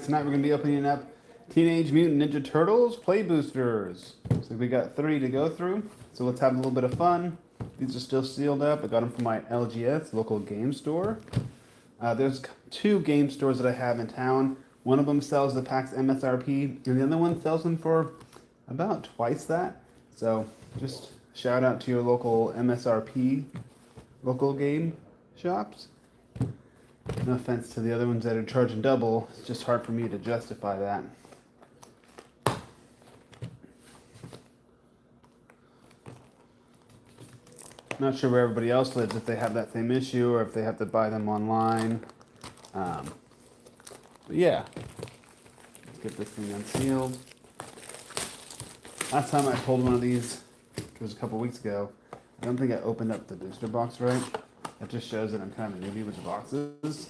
tonight we're going to be opening up Teenage Mutant Ninja Turtles Play Boosters. So we got 3 to go through. So let's have a little bit of fun. These are still sealed up. I got them from my LGS, local game store. There's 2 game stores that I have in town. One of them sells the packs MSRP, and the other one sells them for about twice that. So just shout out to your local MSRP local game shops. No offense to the other ones that are charging double. It's just hard for me to justify that. Not sure where everybody else lives, if they have that same issue or if they have to buy them online. But yeah, let's get this thing unsealed. Last time I pulled one of these, it was a couple weeks ago. I don't think I opened up the booster box right. That just shows that I'm kind of a newbie with the boxes.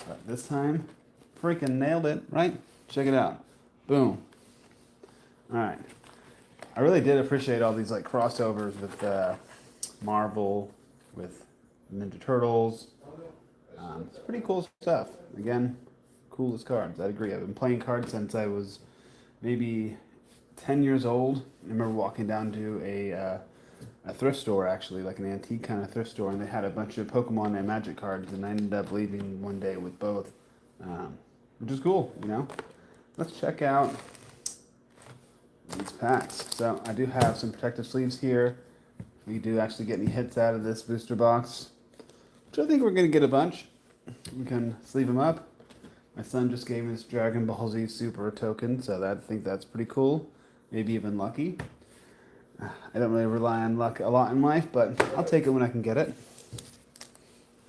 But this time, freaking nailed it, right? Check it out. Boom. Alright. I really did appreciate all these like crossovers with Marvel, with Ninja Turtles. It's pretty cool stuff. Again, coolest cards. I agree. I've been playing cards since I was maybe 10 years old. I remember walking down to a thrift store, actually, like an antique kind of thrift store, and they had a bunch of Pokemon and Magic cards, and I ended up leaving one day with both, which is cool, you know. Let's check out these packs. So I do have some protective sleeves here. We do actually get any hits out of this booster box, which I think we're going to get a bunch. We can sleeve them up. My son just gave me this Dragon Ball Z Super token, so I think that's pretty cool. Maybe even lucky. I don't really rely on luck a lot in life, but I'll take it when I can get it.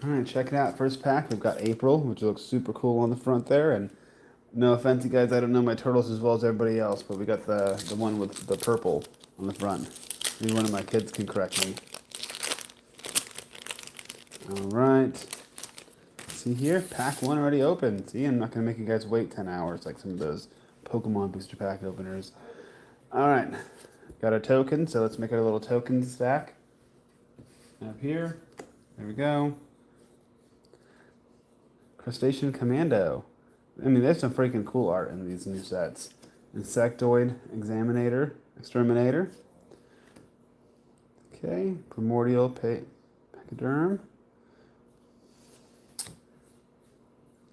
Alright, check it out. First pack, we've got April, which looks super cool on the front there. And no offense, you guys, I don't know my turtles as well as everybody else, but we got the one with the purple on the front. Maybe one of my kids can correct me. Alright. See here, pack 1 already opened. See, I'm not going to make you guys wait 10 hours like some of those Pokemon booster pack openers. Alright. Got our token, so let's make our little token stack. Up here. There we go. Crustacean Commando. I mean, there's some freaking cool art in these new sets. Insectoid Exterminator. Okay. Primordial Pachyderm.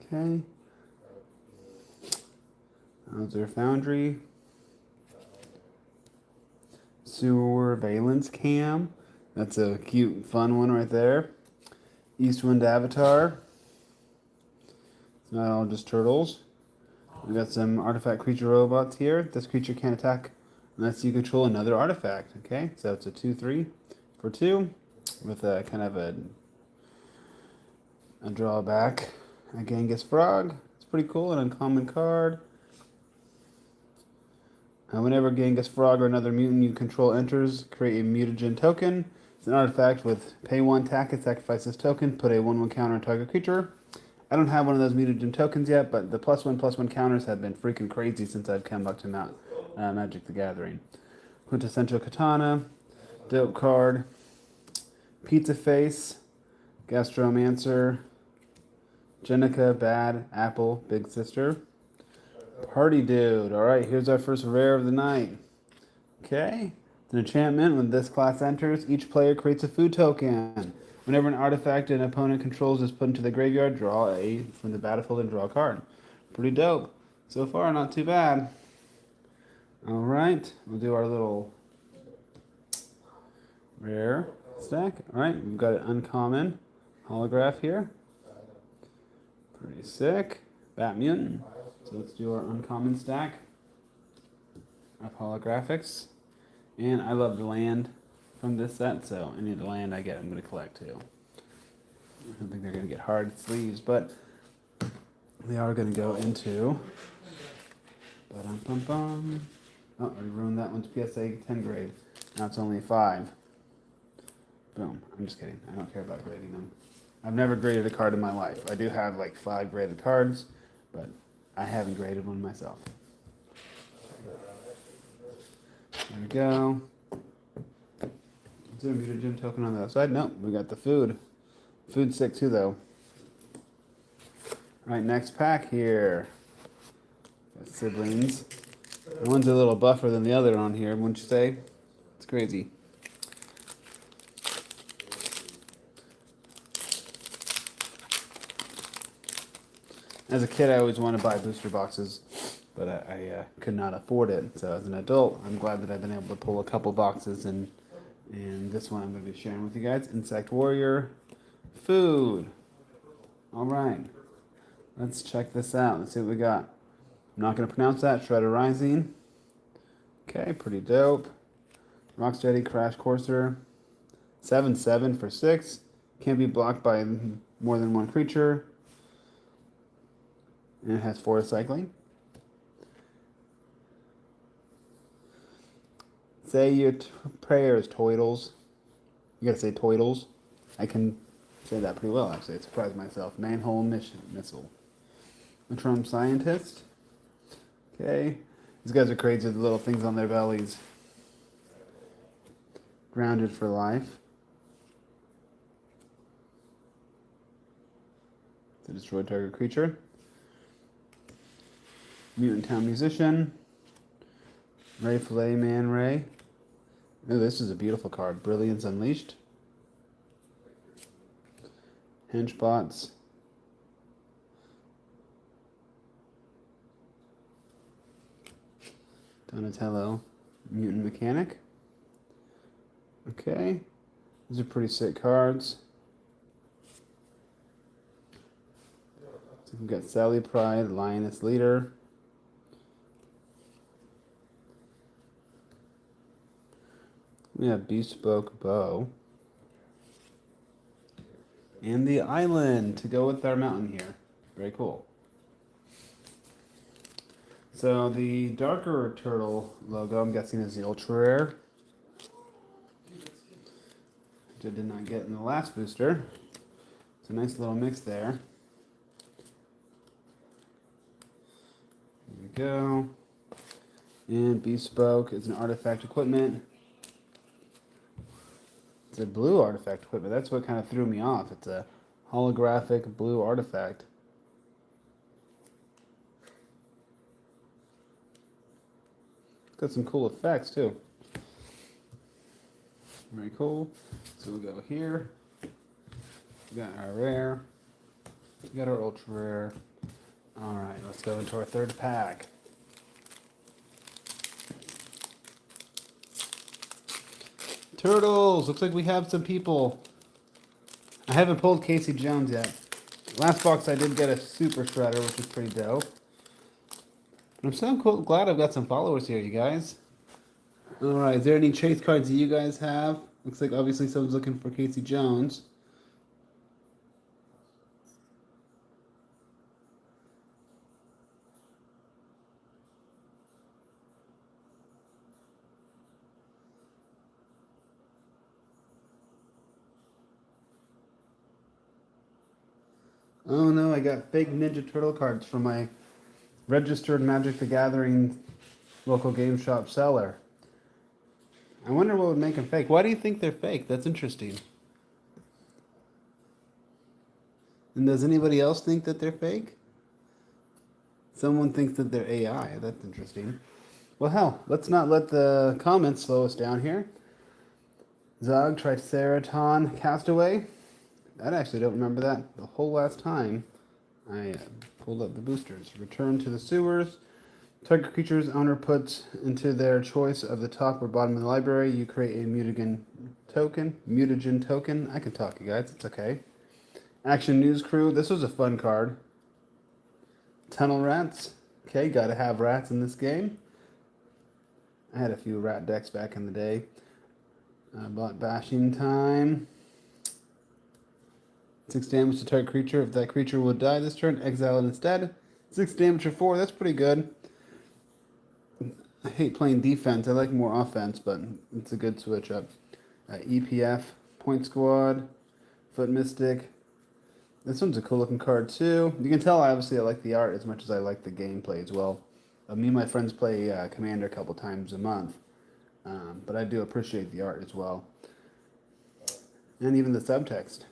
Okay. How's Foundry? Sewer Valence Cam. That's a cute, fun one right there. Eastwind Avatar. It's not all just turtles. We got some artifact creature robots here. This creature can't attack unless you control another artifact. Okay, so it's a 2/3 for 2 with a kind of a drawback. A Genghis Frog. It's pretty cool, an uncommon card. Whenever Genghis Frog or another mutant you control enters, create a mutagen token. It's an artifact with pay 1, tap it, sacrifice this token, put a 1/1 counter on target creature. I don't have one of those mutagen tokens yet, but the +1/+1 counters have been freaking crazy since I've come up to Magic the Gathering. Quintessential Katana, dope card. Pizza Face, Gastromancer, Jenica, Bad, Apple, Big Sister. Party Dude. Alright, here's our first rare of the night. Okay. It's an enchantment. When this class enters, each player creates a food token. Whenever an artifact an opponent controls is put into the graveyard, draw a from the battlefield and draw a card. Pretty dope. So far, not too bad. Alright, we'll do our little rare stack. Alright, we've got an uncommon holograph here. Pretty sick. Bat Mutant. So let's do our uncommon stack of holographics. And I love the land from this set, so any of the land I get, I'm going to collect too. I don't think they're going to get hard sleeves, but they are going to go into... Ba-dum-bum-bum. Oh, I already ruined that one's PSA 10 grade. Now it's only 5. Boom. I'm just kidding. I don't care about grading them. I've never graded a card in my life. I do have like 5 graded cards, but I haven't graded one myself. There we go. Is there a mutagen token on the other side? Nope, we got the food. Food's sick too, though. All right, next pack here. Got siblings. One's a little buffer than the other on here, wouldn't you say? It's crazy. As a kid, I always wanted to buy booster boxes, but I could not afford it. So as an adult, I'm glad that I've been able to pull a couple boxes, and this one I'm going to be sharing with you guys. Insect Warrior Food. All right. Let's check this out. Let's see what we got. I'm not going to pronounce that. Shredder Rising. Okay, pretty dope. Rocksteady Crash Courser. 7/7 for 6. Can't be blocked by more than one creature. And it has 4 recycling. Say your prayers, Toidles. You gotta say Toidles. I can say that pretty well, actually. I surprised myself. Manhole Missile. Metron Scientist. Okay. These guys are crazy with the little things on their bellies. Grounded for life. To destroy target creature. Mutant Town Musician. Ray Fillet Man Ray. Oh, this is a beautiful card. Brilliance Unleashed. Henchbots. Donatello. Mutant Mechanic. Okay. These are pretty sick cards. So we've got Sally Pride, Lioness Leader. We have Bespoke Bow. And the island to go with our mountain here. Very cool. So the darker turtle logo, I'm guessing, is the ultra rare. Which I did not get in the last booster. It's a nice little mix there. There we go. And Bespoke is an artifact equipment. It's a blue artifact equipment. That's what kind of threw me off. It's a holographic blue artifact. It's got some cool effects too. Very cool. So we'll go here. We got our rare. We got our ultra rare. All right, let's go into our third pack. Turtles! Looks like we have some people. I haven't pulled Casey Jones yet. Last box I did get a super shredder, which is pretty dope. I'm so glad I've got some followers here, you guys. Alright, is there any chase cards that you guys have? Looks like obviously someone's looking for Casey Jones. Oh no, I got fake Ninja Turtle cards from my registered Magic the Gathering local game shop seller. I wonder what would make them fake. Why do you think they're fake? That's interesting. And does anybody else think that they're fake? Someone thinks that they're AI. That's interesting. Well, hell, let's not let the comments slow us down here. Zog, Triceraton, Castaway. I actually don't remember that the whole last time I pulled up the boosters. Return to the sewers. Target creature's owner puts into their choice of the top or bottom of the library. You create a mutagen token. I can talk, you guys. It's okay. Action News Crew. This was a fun card. Tunnel Rats. Okay, gotta have rats in this game. I had a few rat decks back in the day. I bought Bashing Time. 6 damage to target creature. If that creature will die this turn, exile it instead. 6 damage for 4. That's pretty good. I hate playing defense. I like more offense, but it's a good switch up. EPF, Point Squad, Foot Mystic. This one's a cool looking card too. You can tell obviously I like the art as much as I like the gameplay as well. Me and my friends play Commander a couple times a month, but I do appreciate the art as well. And even the subtext.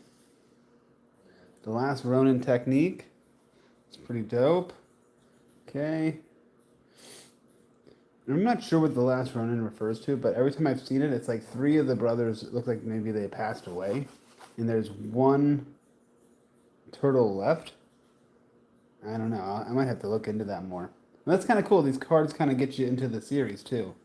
The Last Ronin Technique. It's pretty dope. Okay. I'm not sure what the last Ronin refers to, but every time I've seen it, it's like three of the brothers look like maybe they passed away, and there's one turtle left. I don't know. I might have to look into that more. But that's kind of cool. These cards kind of get you into the series too.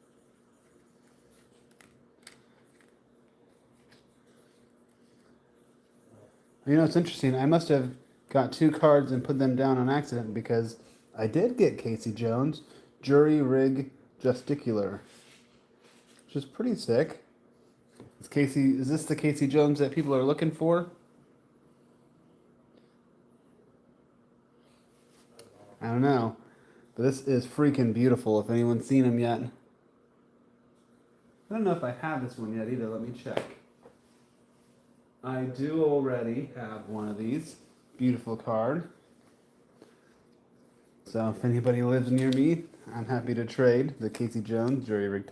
You know, it's interesting. I must have got two cards and put them down on accident because I did get Casey Jones, Jury Rig Justicular, which is pretty sick. Is this the Casey Jones that people are looking for? I don't know. But this is freaking beautiful if anyone's seen him yet. I don't know if I have this one yet either. Let me check. I do already have one of these. Beautiful card. So if anybody lives near me, I'm happy to trade the Casey Jones Jury Rig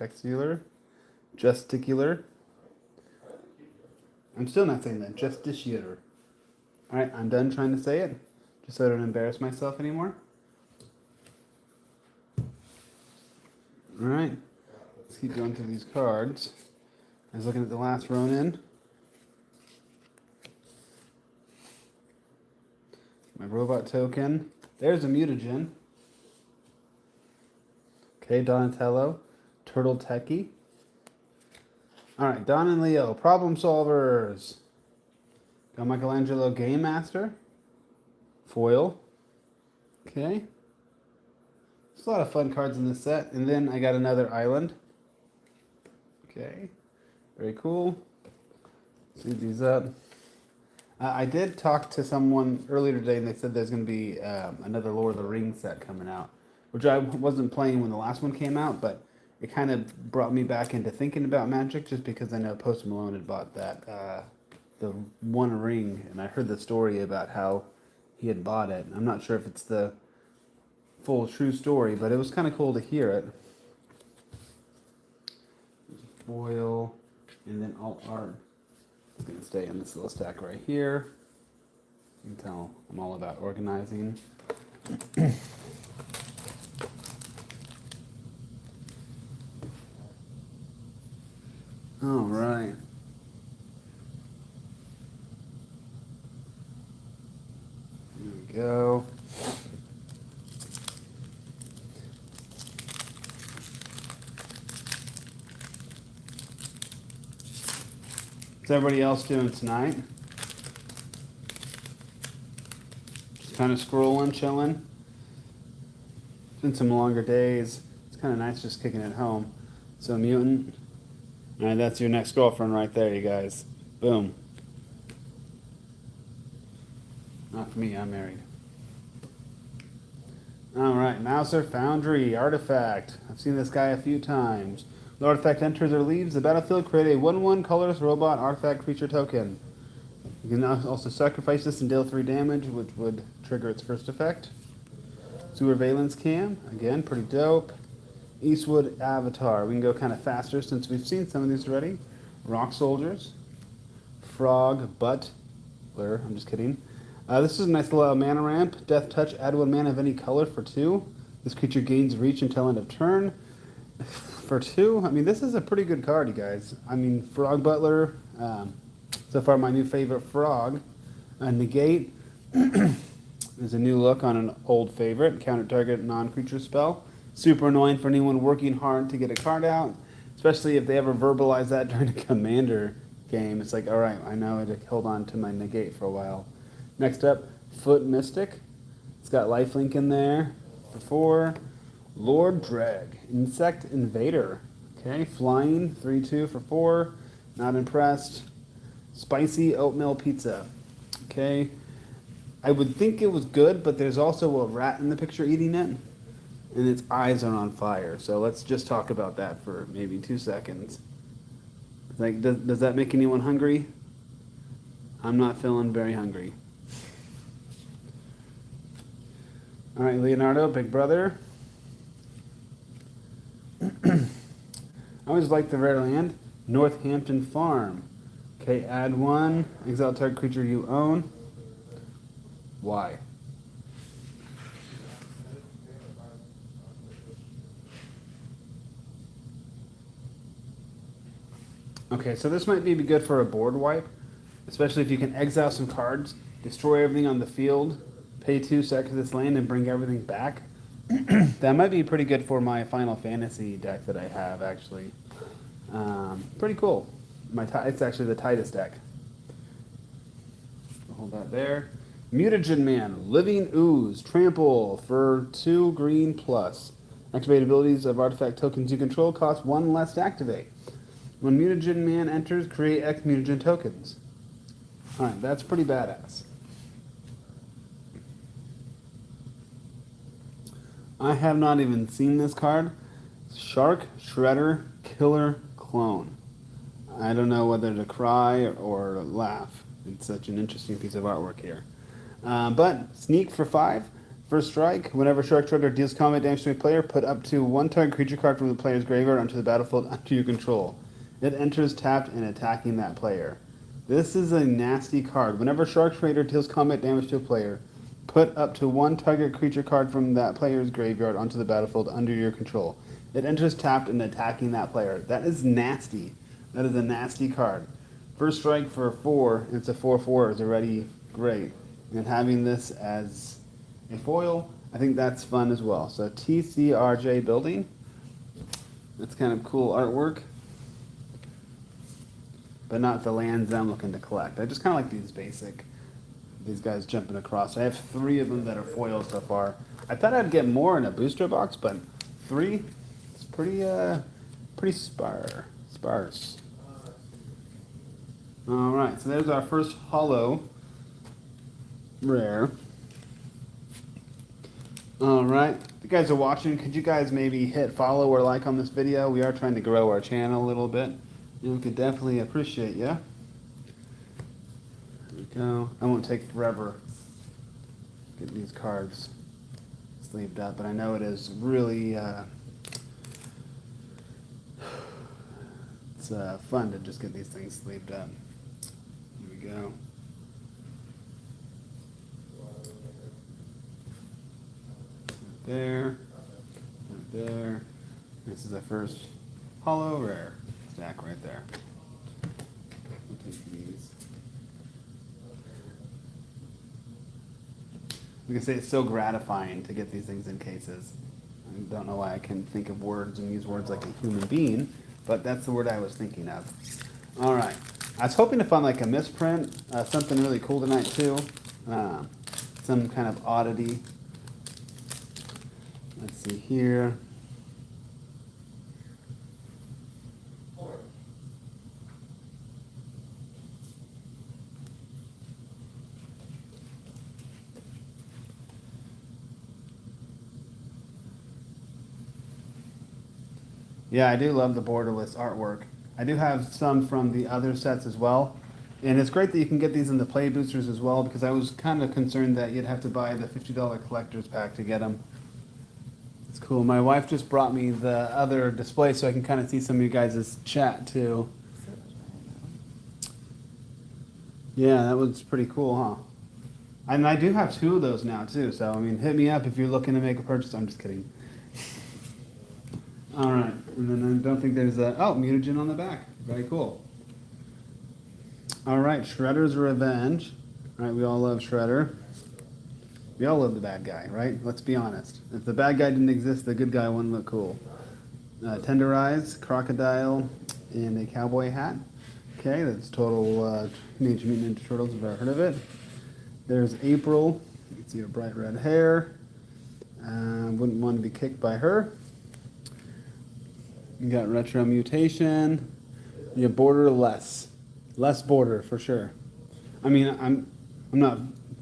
Justicular. I'm still not saying that. Justiciator. Alright, I'm done trying to say it. Just so I don't embarrass myself anymore. Alright. Let's keep going through these cards. I was looking at the last Ronin. My robot token. There's a mutagen. Okay, Donatello. Turtle Techie. Alright, Don and Leo. Problem solvers. Got Michelangelo Game Master. Foil. Okay. There's a lot of fun cards in this set. And then I got another island. Okay. Very cool. Leave these up. I did talk to someone earlier today, and they said there's going to be another Lord of the Rings set coming out, which I wasn't playing when the last one came out, but it kind of brought me back into thinking about Magic, just because I know Post Malone had bought that the One Ring, and I heard the story about how he had bought it. I'm not sure if it's the full true story, but it was kind of cool to hear it. Foil, and then alt art. It's going to stay in this little stack right here. You can tell I'm all about organizing. All right. There we go. What's everybody else doing tonight? Just kind of scrolling, chilling. It's been some longer days. It's kind of nice just kicking it home. So Mutant. All right, that's your next girlfriend right there, you guys. Boom. Not for me, I'm married. All right, Mouser Foundry, Artifact. I've seen this guy a few times. The artifact enters or leaves the battlefield, create a 1/1 colorless robot artifact creature token. You can also sacrifice this and deal 3 damage, which would trigger its first effect. Sewer Valence Cam, again, pretty dope. Eastwood Avatar, we can go kind of faster since we've seen some of these already. Rock Soldiers. Frog Butler, I'm just kidding. This is a nice little mana ramp. Death Touch, add 1 mana of any color for 2. This creature gains reach until end of turn. For 2, I mean, this is a pretty good card, you guys. I mean, Frog Butler, so far my new favorite frog. Negate is a new look on an old favorite. Counter target non-creature spell. Super annoying for anyone working hard to get a card out, especially if they ever verbalize that during a commander game. It's like, all right, I know I had to hold on to my negate for a while. Next up, Foot Mystic. It's got lifelink in there for 4. Lord Dreg, Insect Invader. Okay, flying, 3/2 for 4. Not impressed. Spicy oatmeal pizza. Okay, I would think it was good, but there's also a rat in the picture eating it, and its eyes are on fire. So let's just talk about that for maybe 2 seconds. Like, does that make anyone hungry? I'm not feeling very hungry. All right, Leonardo, Big Brother. I always like the rare land. Northampton Farm. Okay, add 1. Exile target creature you own. Why? Okay, so this might be good for a board wipe, especially if you can exile some cards, destroy everything on the field, pay 2 sack to this land, and bring everything back. That might be pretty good for my Final Fantasy deck that I have, actually. Pretty cool. It's actually the tightest deck. Hold that there. Mutagen Man, Living Ooze, Trample for 2 green plus. Activate abilities of artifact tokens you control cost 1 less to activate. When Mutagen Man enters, create X mutagen tokens. Alright, that's pretty badass. I have not even seen this card. Shark Shredder Killer Clone. I don't know whether to cry or laugh. It's such an interesting piece of artwork here. But sneak for 5. First strike, whenever Shark Shredder deals combat damage to a player, put up to 1 target creature card from the player's graveyard onto the battlefield under your control. It enters tapped and attacking that player. This is a nasty card. Whenever Shark Shredder deals combat damage to a player, put up to 1 target creature card from that player's graveyard onto the battlefield under your control. It enters tapped and attacking that player. That is nasty. That is a nasty card. First strike for 4, it's a 4/4, is already great. And having this as a foil, I think that's fun as well. So TCRJ building. That's kind of cool artwork. But not the lands I'm looking to collect. I just kind of like these guys jumping across. I have 3 of them that are foils so far. I thought I'd get more in a booster box, but 3, it's pretty sparse. All right, so there's our first holo rare. All right, if you guys are watching, could you guys maybe hit follow or like on this video? We are trying to grow our channel a little bit. We could definitely appreciate you. There we go. I won't take forever getting these cards sleeved up, but I know it is really it's fun to just get these things sleeved up. Here we go. There, there. This is the first holo rare stack right there. We'll take these. We can say it's so gratifying to get these things in cases. I don't know why I can think of words and use words like a human being, but that's the word I was thinking of. All right. I was hoping to find like a misprint, something really cool tonight too. Some kind of oddity. Let's see here. Yeah, I do love the borderless artwork. I do have some from the other sets as well. And it's great that you can get these in the play boosters as well, because I was kind of concerned that you'd have to buy the $50 collector's pack to get them. It's cool. My wife just brought me the other display so I can kind of see some of you guys' chat too. Yeah, that was pretty cool, huh? And I do have 2 of those now too, so I mean, hit me up if you're looking to make a purchase. I'm just kidding. All right, and then I don't think there's a, oh, mutagen on the back. Very cool. All right, Shredder's Revenge. All right, we all love Shredder. We all love the bad guy, right? Let's be honest. If the bad guy didn't exist, the good guy wouldn't look cool. Tenderize, Crocodile, and a cowboy hat. Okay, that's total Teenage Mutant Ninja Turtles, if I've heard of it. There's April. You can see her bright red hair. Wouldn't want to be kicked by her. You got Retro Mutation. You have Border Less. Less border, for sure. I mean, I'm not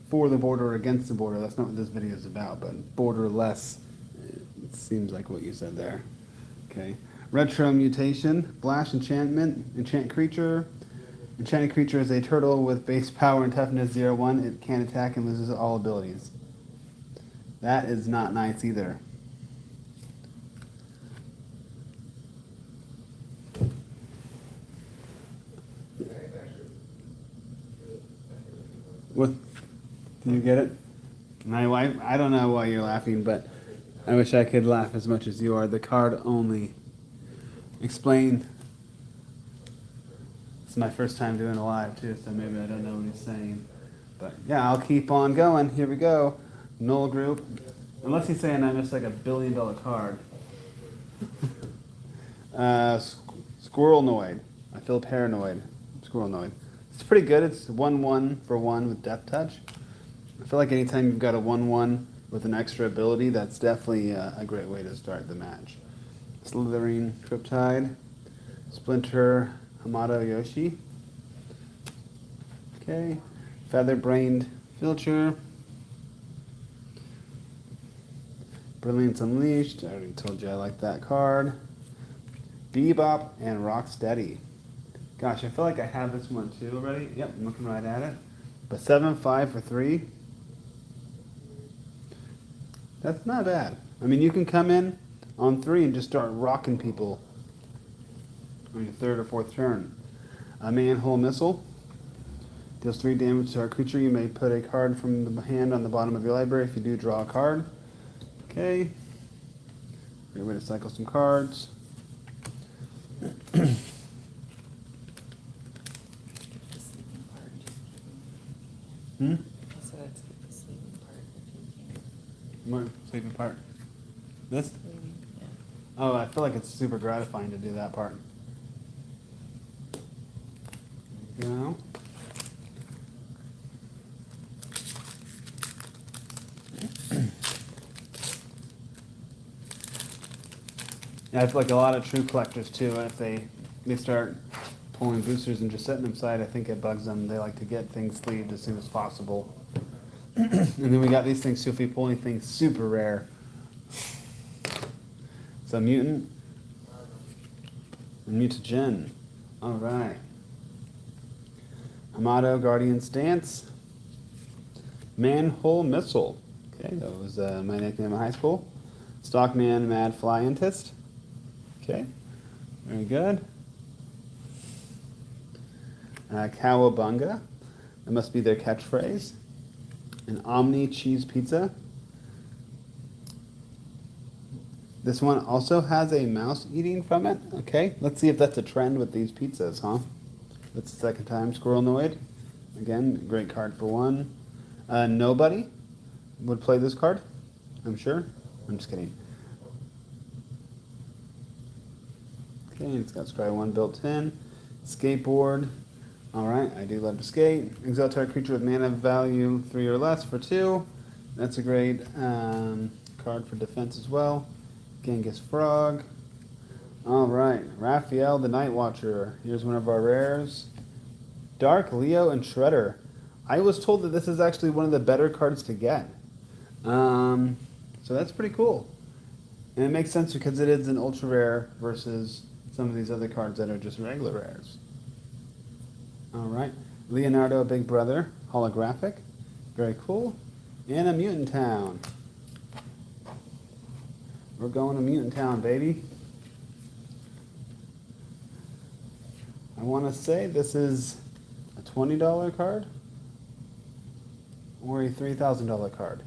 for the border or against the border. That's not what this video is about, but border less, it seems like what you said there. Okay. Retro Mutation. Flash Enchantment. Enchant Creature. Enchanted creature is a turtle with base power and toughness 0/1. It can attack and loses all abilities. That is not nice either. What? Do you get it? My wife, I don't know why you're laughing, but I wish I could laugh as much as you are. The card only. Explain. It's my first time doing a live too, so maybe I don't know what he's saying. But yeah, I'll keep on going. Here we go. Null group. Unless he's saying I missed like $1 billion card. Squirrelnoid. I feel paranoid. Squirrelnoid. It's pretty good. It's 1/1 for 1 with Death Touch. I feel like anytime you've got a 1/1 with an extra ability, that's definitely a great way to start the match. Slithering Triptide. Splinter Hamato Yoshi. Okay. Feather-Brained Filcher. Brilliance Unleashed. I already told you I like that card. Bebop and Rocksteady. Gosh, I feel like I have this one too already. Yep, I'm looking right at it. But 7/5 for 3. That's not bad. I mean, you can come in on 3 and just start rocking people on your 3rd or 4th turn. A Manhole Missile. Deals 3 damage to our creature. You may put a card from the hand on the bottom of your library. If you do, draw a card. Okay. Great way to cycle some cards. Hmm? So let's keep the sleeping part if you can. What sleeping part? This? Sleeping, yeah. Oh, I feel like it's super gratifying to do that part. You know? Yeah, I feel like a lot of true collectors too, if they start pulling boosters and just setting them aside, I think it bugs them. They like to get things sleeved as soon as possible. And then we got these things too, if we pull anything super rare. So Mutant and Mutagen. Alright. Hamato Guardian Stance. Manhole Missile. Okay, that was my nickname in high school. Stockman Mad Flyentist. Okay, very good. Cowabunga. That must be their catchphrase. An Omni Cheese Pizza. This one also has a mouse eating from it. Okay, let's see if that's a trend with these pizzas, huh? That's the second time. Squirrelnoid. Again, great card for 1. Nobody would play this card, I'm sure. I'm just kidding. Okay, it's got Scry 1 built in. Skateboard. Alright, I do love to skate. Exile target creature with mana value 3 or less for 2. That's a great card for defense as well. Genghis Frog. Alright, Raphael the Night Watcher. Here's one of our rares. Dark, Leo, and Shredder. I was told that this is actually one of the better cards to get. So that's pretty cool. And it makes sense because it is an ultra rare versus some of these other cards that are just regular rares. Alright, Leonardo Big Brother, holographic. Very cool. And a Mutant Town. We're going to Mutant Town, baby. I want to say this is a $20 card or a $3,000 card.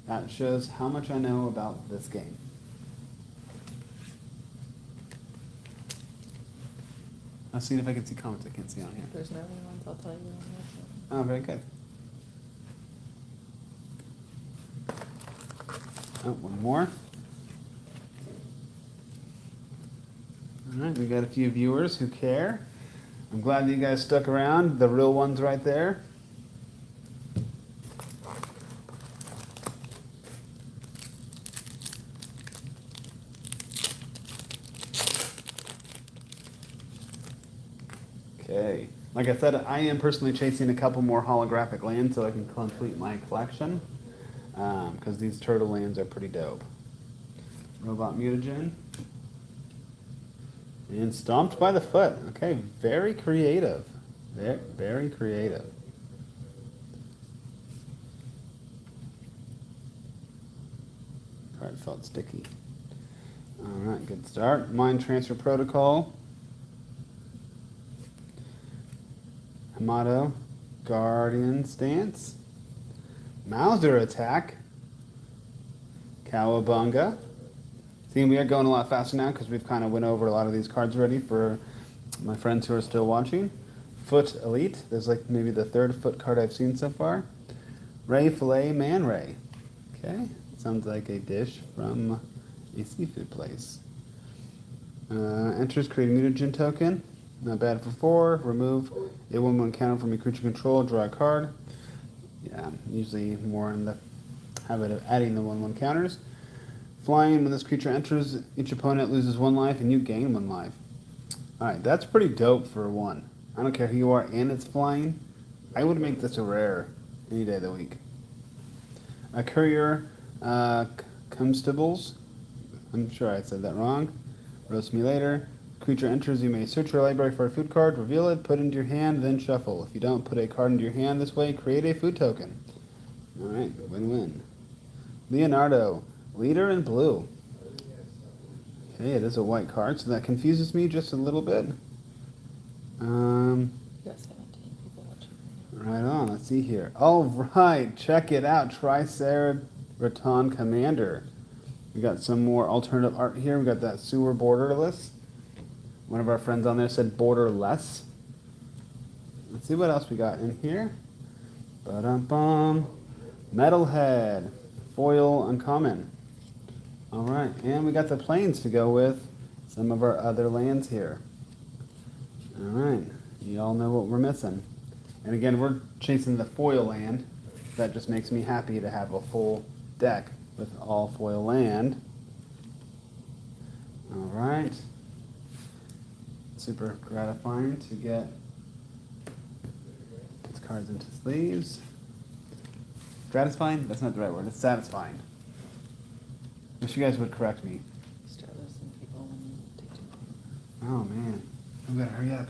That shows how much I know about this game. I'll see if I can see comments I can't see on here. If there's no other ones, I'll tell you on this one. Oh, very good. Oh, one more. All right, we got a few viewers who care. I'm glad that you guys stuck around. The real ones right there. Okay. Like I said, I am personally chasing a couple more holographic lands so I can complete my collection. Because these turtle lands are pretty dope. Robot Mutagen. And Stomped by the Foot. Okay, very creative. Very, very creative. Card felt sticky. Alright, good start. Mind Transfer Protocol. Hamato Guardian Stance. Mauser Attack. Cowabunga. See, we are going a lot faster now because we've kind of went over a lot of these cards already for my friends who are still watching. Foot Elite. There's like maybe the third foot card I've seen so far. Ray Filet Man Ray. Okay, sounds like a dish from a seafood place. Enters, create a mutagen token. Not bad for 4. Remove a 1/1 counter from your creature control. Draw a card. Yeah, usually more in the habit of adding the 1/1 counters. Flying, when this creature enters, each opponent loses 1 life and you gain 1 life. Alright, that's pretty dope for 1. I don't care who you are and it's flying. I would make this a rare any day of the week. A Courier Constables. I'm sure I said that wrong. Roast me later. Creature enters, you may search your library for a food card, reveal it, put it into your hand, then shuffle. If you don't put a card into your hand this way, create a food token. Alright, win-win. Leonardo, leader in blue. Okay, it is a white card, so that confuses me just a little bit. You got 17 people watching. Right on, let's see here. Alright, check it out. Triceraton Commander. We got some more alternative art here. We got that sewer borderless. One of our friends on there said borderless. Let's see what else we got in here. Ba-dum-bum. Metalhead. Foil uncommon. Alright, and we got the plains to go with some of our other lands here. Alright, you all know what we're missing. And again, we're chasing the foil land. That just makes me happy to have a full deck with all foil land. Alright. Super gratifying to get these cards into sleeves. Gratifying? That's not the right word. It's satisfying. Wish you guys would correct me. Start listening to people when you take too Oh long. man. We better hurry up.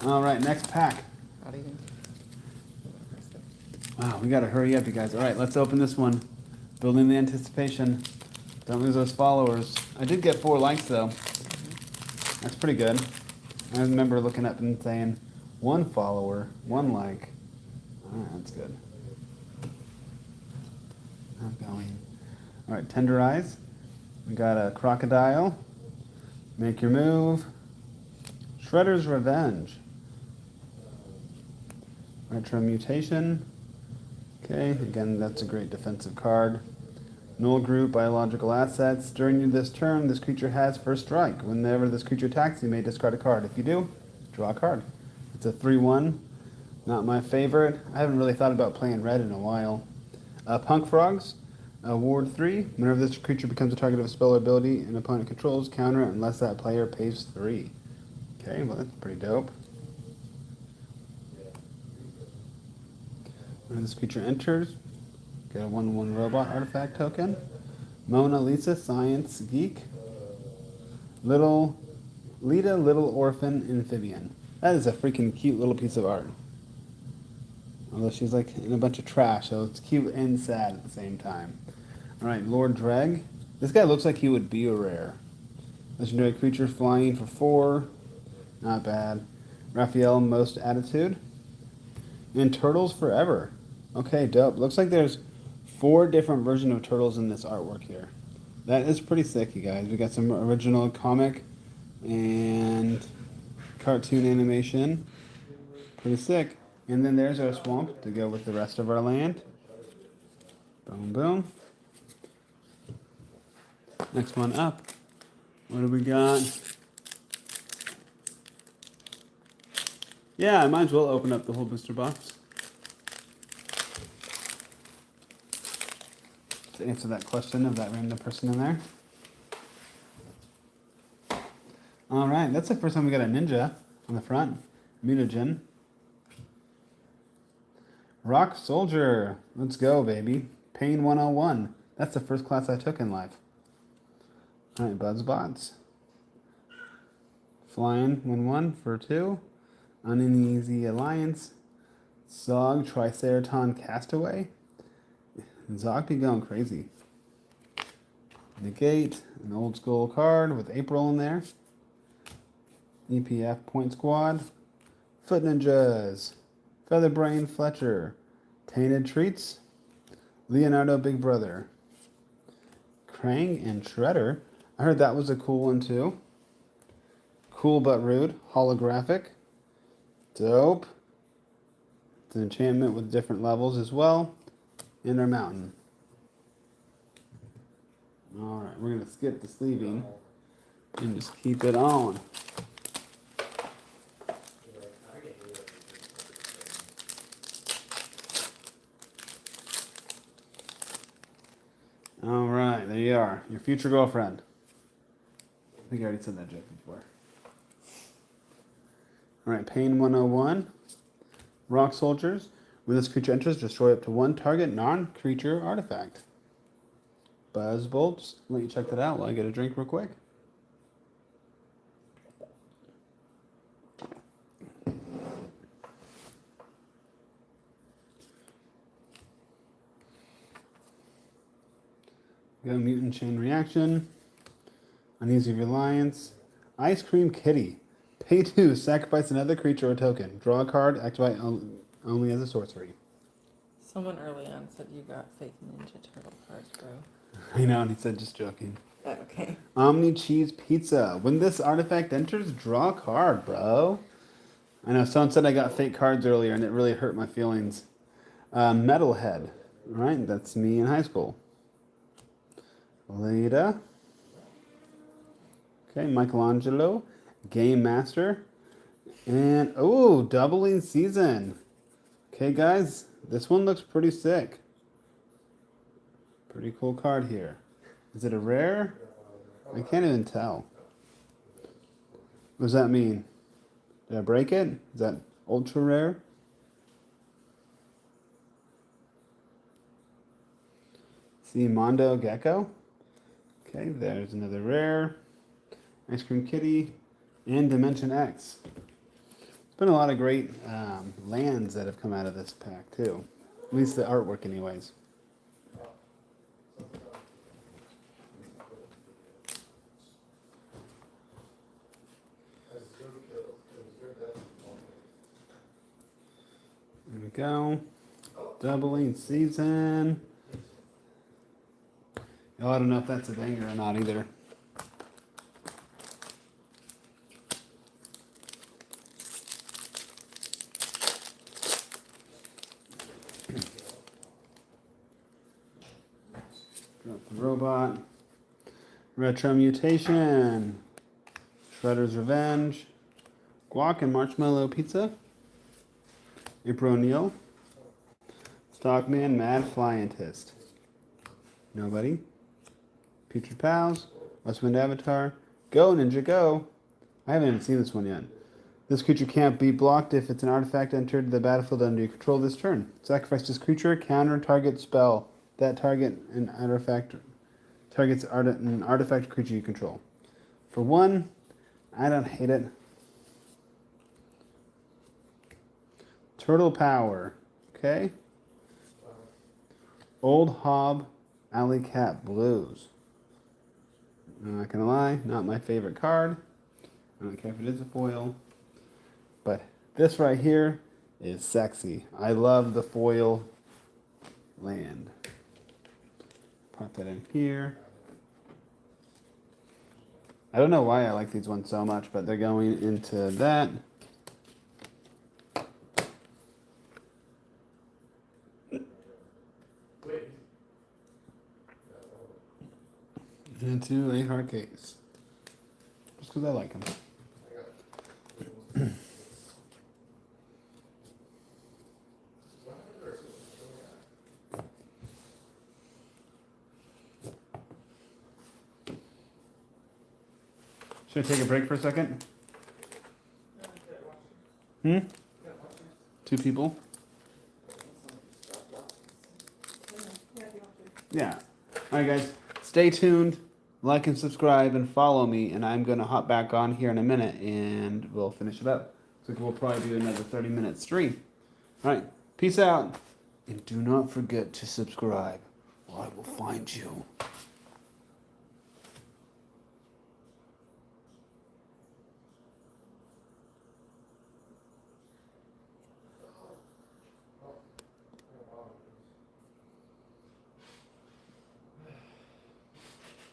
Alright, next pack. How do you think? Wow, we gotta hurry up, you guys. Alright, let's open this one. Building the anticipation. Don't lose those followers. I did get 4 likes though. That's pretty good. I remember looking up and saying 1 follower, 1 like. Alright, that's good. I'm going. Alright, Tenderize. We got a Crocodile. Make your move. Shredder's Revenge. Retro Mutation. Okay, again, that's a great defensive card. Null Group, Biological Assets. During this turn, this creature has first strike. Whenever this creature attacks, you may discard a card. If you do, draw a card. It's a 3/1. Not my favorite. I haven't really thought about playing red in a while. Punk Frogs. Ward 3. Whenever this creature becomes a target of a spell or ability an opponent controls, counter it unless that player pays 3. Okay, well that's pretty dope. When this creature enters, get a 1/1 robot artifact token. Mona Lisa, Science Geek. Little Lita, Little Orphan Amphibian. That is a freaking cute little piece of art. Although she's like in a bunch of trash, so it's cute and sad at the same time. Alright, Lord Dreg. This guy looks like he would be a rare. Legendary creature flying for 4. Not bad. Raphael, Most Attitude. And Turtles Forever. Okay, dope. Looks like there's 4 different versions of turtles in this artwork here. That is pretty sick, you guys. We got some original comic and cartoon animation. Pretty sick. And then there's our swamp to go with the rest of our land. Boom, boom. Next one up. What do we got? Yeah, I might as well open up the whole booster box. To answer that question of that random person in there. Alright, that's the first time we got a ninja on the front. Mutagen. Rock Soldier. Let's go, baby. Pain 101. That's the first class I took in life. Alright, Buzzbots. Flying 1/1 for 2. Uneasy Alliance. Zog Triceraton Castaway. Zog be going crazy. Negate. An old school card with April in there. EPF Point Squad. Foot Ninjas. Featherbrain Fletcher. Tainted Treats. Leonardo Big Brother. Krang and Shredder. I heard that was a cool one too. Cool but rude. Holographic. Dope. It's an enchantment with different levels as well. Inner Mountain. Alright, we're going to skip the sleeving and just keep it on. Alright, there you are. Your future girlfriend. I think I already said that joke before. Alright, Pain 101. Rock Soldiers. When this creature enters, destroy up to one target non-creature artifact. Buzz Bolts. Let you check that out while I get a drink real quick. Go Mutant Chain Reaction. Uneasy Reliance. Ice Cream Kitty. Pay 2, sacrifice another creature or token. Draw a card, activate only as a sorcery. Someone early on said you got fake Ninja Turtle cards, bro. I know, and he said just joking. Oh, okay. Omni Cheese Pizza. When this artifact enters, draw a card, bro. I know, someone said I got fake cards earlier, and it really hurt my feelings. Metalhead. Right, that's me in high school. Leda. Okay, Michelangelo. Game Master. And, oh, Doubling Season. Okay, guys, this one looks pretty sick. Pretty cool card here. Is it a rare? I can't even tell. What does that mean? Did I break it? Is that ultra rare? See, Mondo Gecko. Okay, there's another rare. Ice Cream Kitty. And Dimension X. There's been a lot of great lands that have come out of this pack, too. At least the artwork, anyways. There we go. Doubling Season. Oh, I don't know if that's a banger or not either. Got the robot. Retro Mutation. Shredder's Revenge. Guac and Marshmallow Pizza. April O'Neil. Stockman Mad Flyantist. Nobody. Putrid Pals. Westwind Avatar. Go Ninja Go. I haven't even seen this one yet. This creature can't be blocked if it's an artifact entered the battlefield under your control this turn. Sacrifice this creature, counter target spell. That target an artifact targets an artifact creature you control. For 1, I don't hate it. Turtle Power. Okay. Old Hob Alley Cat Blues. I'm not gonna lie, not my favorite card. I don't care if it is a foil. But this right here is sexy. I love the foil land. Pop that in here. I don't know why I like these ones so much, but they're going into that. Into a hard case. Just because I like them. Should I take a break for a second? 2 people? Yeah. Alright guys, stay tuned, like and subscribe and follow me, and I'm going to hop back on here in a minute and we'll finish it up. So we'll probably do another 30-minute stream. Alright, peace out, and do not forget to subscribe or I will find you.